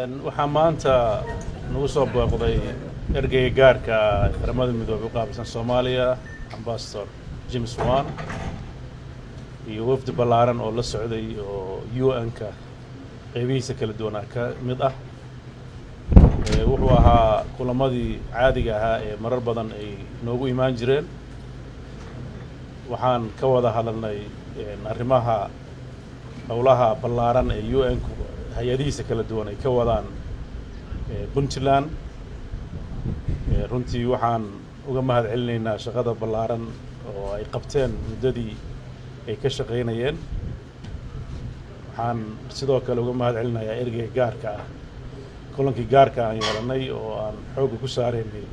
waxaa maanta nagu soo booqday ergayga gaarka qaramada midoobay u qaabilsan Soomaaliya Ambassador James Swan iyo wafdi ballaaran oo la socday oo UN-ka qaybihiisa kala duwan ka mid ah wuxuu ahaa kulamadii caadiga ahaa ee marar badan ay noogu imaan jireen waxaan ka wada hadalnay arrimaha howlaha ballaaran ee UN-ku hay'adihiisa kala duwan ay ka wadaan Puntland runtii waxaan uga mahadcelinaynaa shaqada ballaaran oo ay qabteen muddadii ay ka shaqeynayeen waxaan sidoo kale uga mahadcelinayaa ergayga gaarka ah kulankii gaarka aan yeelanay oo aan xoogga ku saaraynay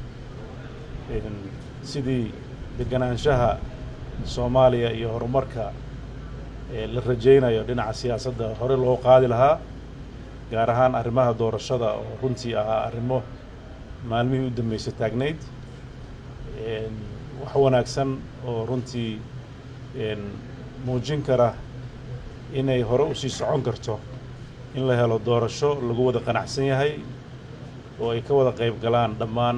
sidii deganaanshaha Soomaaliya iyo horumarka la rajaynayo dhinaca siyaasadda hore loo qaadi lahaa gaar ahaan arrimaha doorashada oo runtii ahaa arrimo maalmihii u dambeysay taagnayd wax wanaagsan oo runtii muujin kara inay hore u sii socon karto in la helo doorasho lagu wada qanacsan yahay oo ay ka wada qayb galaan dhammaan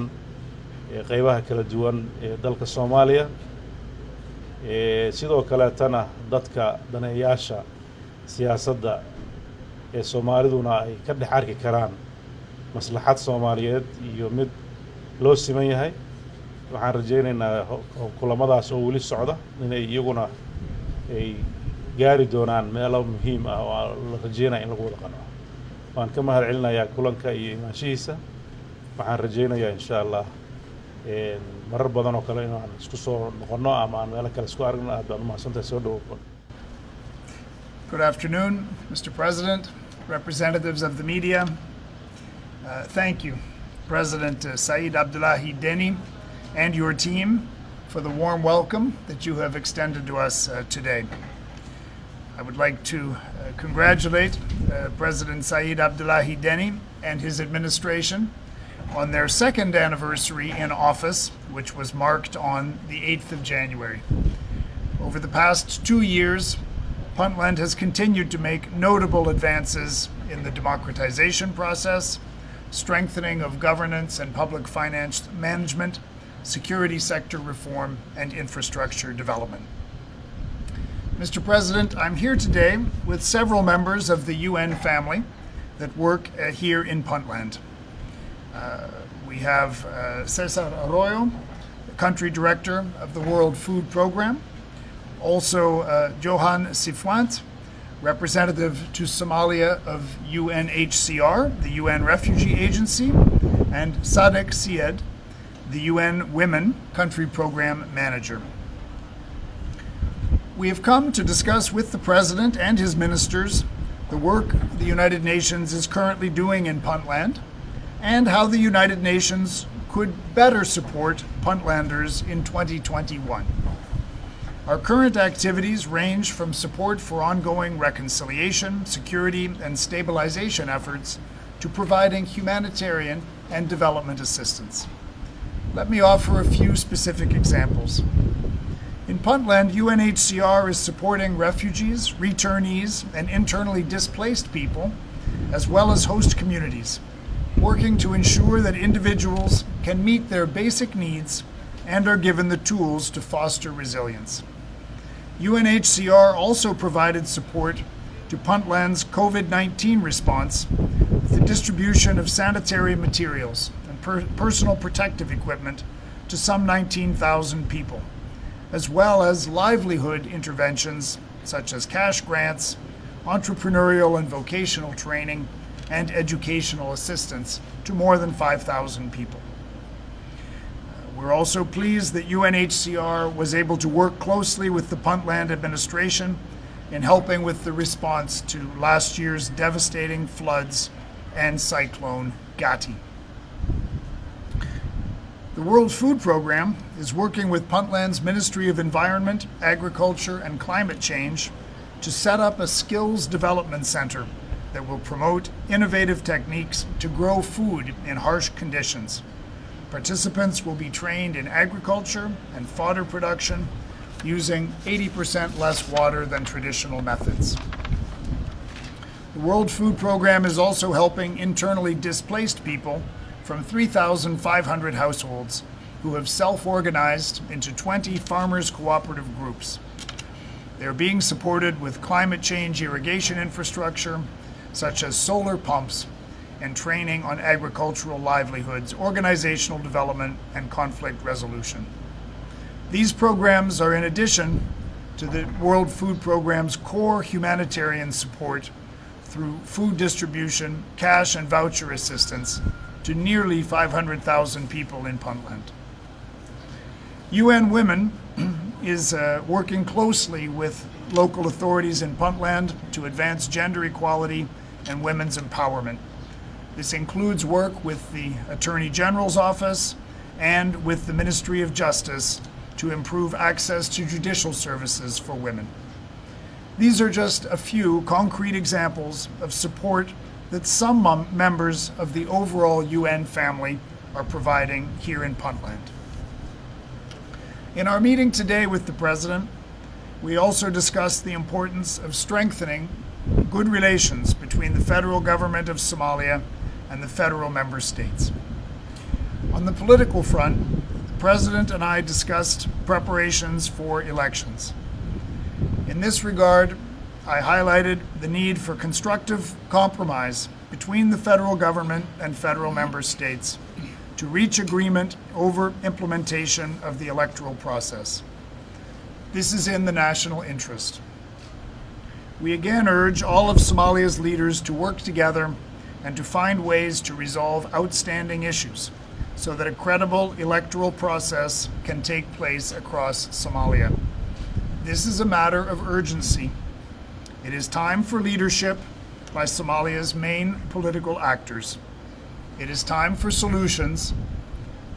qaybaha kala duwan ee dalka Soomaaliya sidoo kale tana dadka daneeyaasha siyaasadda ee Soomaaliduna ay ka dhex arki karaan maslaxad Soomaaliyeed iyo mid loo siman yahay waxaan rajaynaynaa kulamadaas oo weli socda inay iyaguna ay gaari doonaan meelo muhiim ah oo la rajaynayo in lagu wada qanco waan ka mahadcelinayaa kulanka iyo imaanshihiisa waxaan rajaynayaa insha Allah marar badan oo kale inaan isku soo noqono ama aan meel kale isku aragno aad baan u mahadsantahay soo dhawow. Good afternoon, Mr. President, representatives of the media. Thank you, President Saeed Abdullahi Deni and your team for the warm welcome that you have extended to us today. I would like to congratulate President Saeed Abdullahi Deni and his administration on their second anniversary in office, which was marked on the 8th of January. Over the past 2 years, Puntland has continued to make notable advances in the democratization process, strengthening of governance and public finance management, security sector reform, and infrastructure development. Mr. President, I'm here today with several members of the UN family that work here in Puntland. We have Cesar Arroyo, the country director of the World Food Program, also Johan Sifwant, representative to Somalia of UNHCR, the UN Refugee Agency, and Sadek Syed, the UN Women Country Program Manager. We have come to discuss with the President and his ministers the work the United Nations is currently doing in Puntland and how the United Nations could better support Puntlanders in 2021. Our current activities range from support for ongoing reconciliation, security, and stabilization efforts to providing humanitarian and development assistance. Let me offer a few specific examples. In Puntland, UNHCR is supporting refugees, returnees, and internally displaced people, as well as host communities, working to ensure that individuals can meet their basic needs and are given the tools to foster resilience. UNHCR also provided support to Puntland's COVID-19 response with the distribution of sanitary materials and personal protective equipment to some 19,000 people, as well as livelihood interventions such as cash grants, entrepreneurial and vocational training, and educational assistance to more than 5,000 people. We're also pleased that UNHCR was able to work closely with the Puntland administration in helping with the response to last year's devastating floods and cyclone Gati. The World Food Program is working with Puntland's Ministry of Environment, Agriculture, and Climate Change to set up a skills development center that will promote innovative techniques to grow food in harsh conditions. Participants will be trained in agriculture and fodder production using 80% less water than traditional methods. The World Food Program is also helping internally displaced people from 3,500 households who have self-organized into 20 farmers' cooperative groups. They're being supported with climate change irrigation infrastructure, such as solar pumps, and training on agricultural livelihoods, organizational development, and conflict resolution. These programs are in addition to the World Food Program's core humanitarian support through food distribution, cash and voucher assistance to nearly 500,000 people in Puntland. UN Women is working closely with local authorities in Puntland to advance gender equality and women's empowerment. This includes work with the Attorney General's Office and with the Ministry of Justice to improve access to judicial services for women. These are just a few concrete examples of support that some members of the overall UN family are providing here in Puntland. In our meeting today with the President, we also discussed the importance of strengthening good relations between the federal government of Somalia and the federal member states. On the political front, the President and I discussed preparations for elections. In this regard, I highlighted the need for constructive compromise between the federal government and federal member states to reach agreement over implementation of the electoral process. This is in the national interest. We again urge all of Somalia's leaders to work together and to find ways to resolve outstanding issues so that a credible electoral process can take place across Somalia. This is a matter of urgency. It is time for leadership by Somalia's main political actors. It is time for solutions,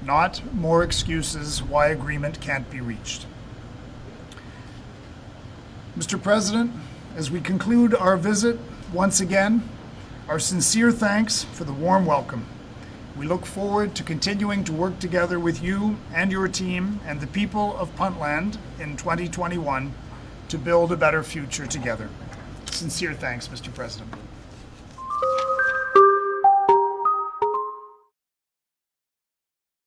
not more excuses why agreement can't be reached. Mr. President, as we conclude our visit, once again, our sincere thanks for the warm welcome. We look forward to continuing to work together with you and your team and the people of Puntland in 2021 to build a better future together. Sincere thanks, Mr. President.